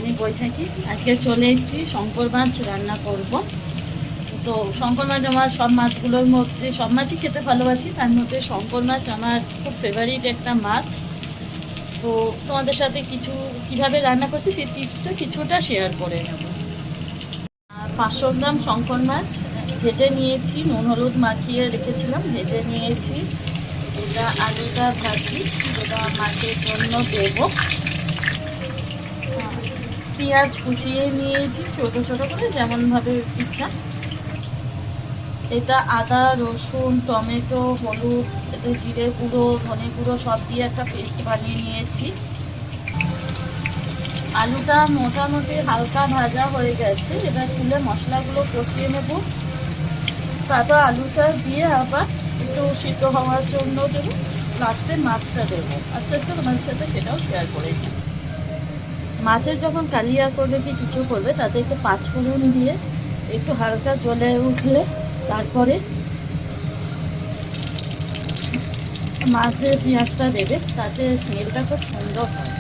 আমি বৈশাখী। আজকে চলে এসেছি শঙ্কর মাছ রান্না করব। তো শঙ্কর মাছ আমার সব মাছগুলোর মধ্যে, সব মাছই খেতে ভালোবাসি, তার মধ্যে শঙ্কর মাছ আমার খুব ফেভারিট একটা মাছ। তো তোমাদের সাথে কিছু কিভাবে রান্না করছি সেই টিপসটা কিছুটা শেয়ার করে নেব। 500 গ্রাম শঙ্কর মাছ ভেজে নিয়েছি, নুন হলুদ মাখিয়ে রেখেছিলাম, ভেজে নিয়েছি। এটা আলুটা ভাজি, যেটা মাছের জন্য দেবো। পেঁয়াজ কুচিয়ে নিয়েছি ছোটো ছোটো করে, যেমনভাবে ইচ্ছা। এটা আদা রসুন টমেটো হলুদ, এতে জিরে গুঁড়ো ধনে গুঁড়ো সব দিয়ে একটা পেস্ট বানিয়ে নিয়েছি। আলুটা মোটামুটি হালকা ভাজা হয়ে গেছে, এবার তুলে মশলাগুলো কষিয়ে নেব। তারপর আলুটা দিয়ে আবার একটু সিদ্ধ হওয়ার জন্য দেবো, লাস্টে মাছটা দেবো। আস্তে আস্তে তোমাদের সাথে সেটাও শেয়ার করে দিই। মাছের যখন কালিয়া করবে কি কিছু করবে, তাতে একটু পাঁচফোড়ন দিয়ে একটু হালকা জ্বলে উঠলে তারপরে মাছের পেঁয়াজটা দেবে, তাতে স্মেলটা খুব সুন্দর হয়।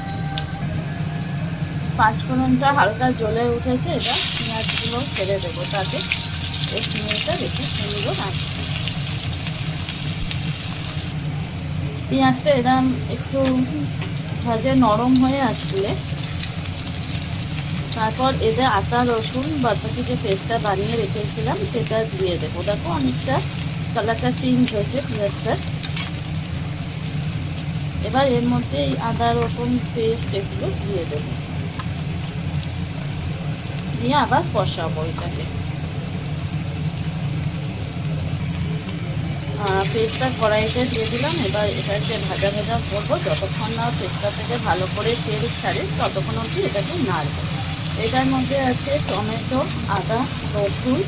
পাঁচফোড়নটা হালকা জ্বলে উঠেছে, এবার পেঁয়াজগুলো ছেড়ে দেবো, তাতে এই স্মেলটা বেশি সুন্দর আসবে। পেঁয়াজটা এরকম একটু ভাজে নরম হয়ে আসলে তারপর এতে আদা রসুন বাদবাকি যে পেস্টটা বানিয়ে রেখেছিলাম সেটা দিয়ে দেবো। দেখো অনেকটা কালারটা চেঞ্জ হয়েছে পেঁয়াজটার। এবার এর মধ্যে এই আদা রসুন পেস্ট এগুলো দিয়ে দেবো, দিয়ে আবার কষাবো এটাকে। পেস্টটা কড়াইতে দিয়ে দিলাম, এবার এটাকে ভাজা ভাজা করবো যতক্ষণ না পেস্টটা থেকে ভালো করে তেল ছাড়ে ততক্ষণ অবধি এটাকে নাড়বো। এটার মধ্যে আছে টমেটো আদা রসুন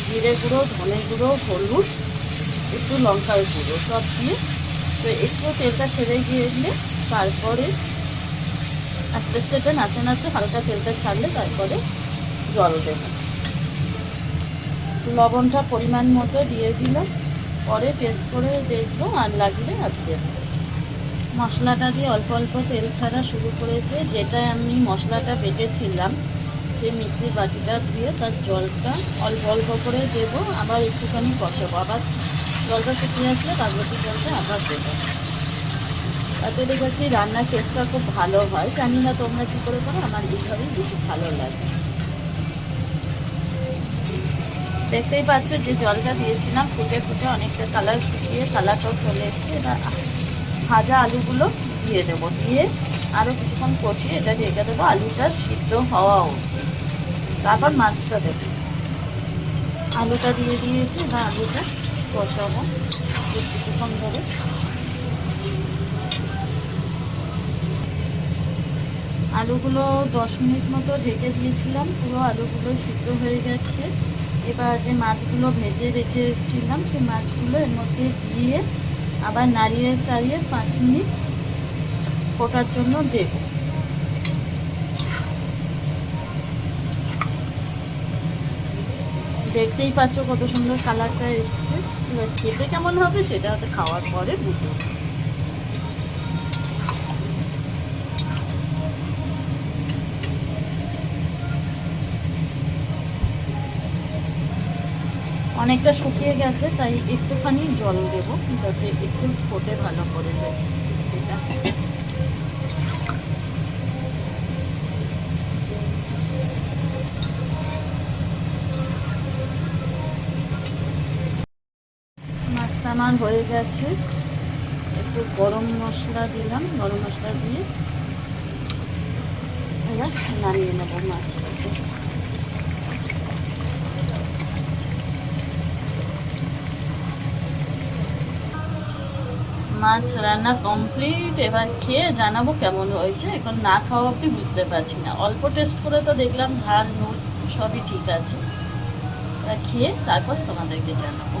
জিরে গুঁড়ো ধনে গুঁড়ো হলুদ একটু লঙ্কার গুঁড়ো সব দিয়ে। তো একটু তেলটা ছেড়ে গিয়ে দিলে তারপরে আস্তে আস্তে এটা নাড়তে নাড়তে হালকা তেলটা ছাড়লে তারপরে জল দেব। লবণটা পরিমাণ মতো দিয়ে দিলাম, পরে টেস্ট করে দেখবো, আর লাগলে আর দেবো। মশলাটা দিয়ে অল্প অল্প তেল ছাড়া শুরু করেছে, যেটা আমি মশলাটা বেটেছিলাম যে মিক্সির বাটিটা দিয়ে তার জলটা অল্প অল্প করে দেবো, আবার একটুখানি কষাবো, আবার জলটা শুকিয়ে আসলে বাদবাকি জলটা আবার দেবো। তাতে দেখেছি রান্নার টেস্টটা খুব ভালো হয়। জানি না তোমরা কী করে করো, আমার এইভাবেই বেশি ভালো লাগে। দেখতেই পাচ্ছ যে জলটা দিয়েছিলাম ফুটে ফুটে অনেকটা কালার শুকিয়ে কালারটাও চলে এসছে। এবার ভাজা আলুগুলো দিয়ে দেবো, দিয়ে আরও কিছুক্ষণ কষিয়ে এটা ঢেকে দেবো আলুটা সিদ্ধ হওয়াও। তারপর মাছটা দেবো, আলুটা দিয়ে দিয়েছি, এবার আলুটা কষাবো কিছুক্ষণ ধরে। আলুগুলো 10 মিনিট মতো ঢেকে দিয়েছিলাম, পুরো আলুগুলো সিদ্ধ হয়ে গেছে। এবার যে মাছগুলো ভেজে রেখেছিলাম সেই মাছগুলো এর মধ্যে দিয়ে আবার নাড়িয়ে চাড়িয়ে 5 মিনিট ফোটার জন্য দেব। দেখতেই পাচ্ছ কত সুন্দর কালারটা এসছে। এবার খেতে কেমন হবে সেটা হয়তো খাওয়ার পরে বুঝতে। অনেকটা শুকিয়ে গেছে, তাই একটুখানি জল দেবো যাতে একটু ফোটে ভালো করে যায়। এটা মাছটা আমার হয়ে গেছে। একটু গরম মশলা দিলাম, গরম মশলা দিয়ে এবার নামিয়ে নেবো মাছটাকে। মাছ রান্না কমপ্লিট। এবার খেয়ে জানাবো কেমন হয়েছে। এখন না খাওয়া অবধি বুঝতে পারছি না, অল্প টেস্ট করে তো দেখলাম ঝাল নুন সবই ঠিক আছে। খেয়ে তারপর তোমাদেরকে জানাবো।